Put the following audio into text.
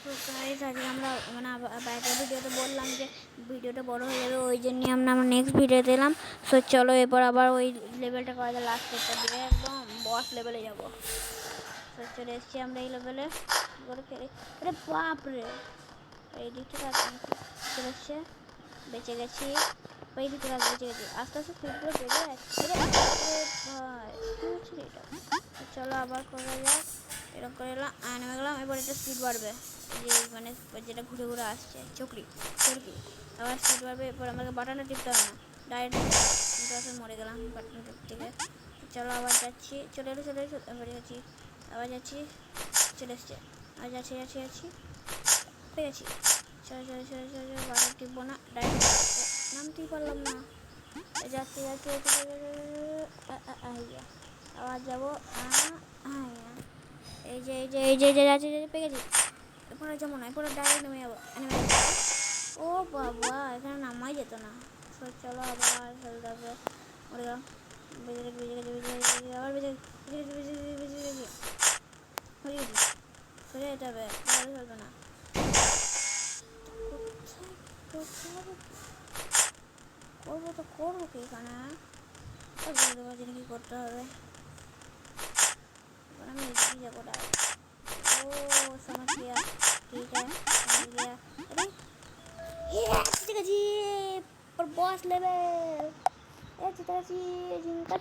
তো গাইস আজকে আমরা মানে বাইরের ভিডিওতে বললাম যে ভিডিওটা বড় হয়ে যাবে, ওই জন্যই আমরা নেক্সট ভিডিওতে এলাম। সো চলো এরপর আবার ওই লেভেলটা করা যায়, লাস্ট স্টেপটা দিয়ে একদম বস লেভেলে যাবো। তো চলে এসেছি আমরা এই লেভেলে করে খেলি। আরে বাপরে, এই দিকটা চলে এসছে, বেঁচে গেছি। ওই দিকটা বেঁচে গেছি, আস্তে আস্তে স্পিডগুলো বেড়ে যাচ্ছে। ভাই কী হচ্ছে এটা? চলো আবার করা যাক। এরকম করে এলাম, নেমে গেলাম। এবার এটা স্পিড বাড়বে, যে মানে যেটা ঘুরে ঘুরে আসছে চকরি চরকি, আবার স্পিড বাড়বে। এরপর আমাকে বাটনটা টিপতে হবে না, ডাইরেক্ট মরে গেলাম বাটন টিপতে গিয়ে। চলো আবার যাচ্ছি, চলে এলো এবার যাচ্ছি, আবার যাচ্ছি, চলে এসছে, আর যাচ্ছি পেয়ে গেছি। চলো বাটন টিপবো না, ডাইরেক্ট নামতেই পারলাম না। যাচ্ছি আবার যাবো। এই যে যাচ্ছি, পেয়ে গেছি। এরপরে যাবো না, এরপরে ডাইরেক্ট নেমে যাবো। ও বাবা, এখানে নামাই যেত না। চলো আবার খেলতে হবে। মরে গেলাম, বেজে গেছি, আবার বেজে গেছি, সরে যেতে হবে, ভালো চলবে না। করবো কি এখানে? কি করতে হবে? আমি এগিয়ে যাবো ডাইরেক্ট। ओ समझ गया, ठीक है समझ गया। अरे ये पर बॉस लेवल ए चिताजी जिनका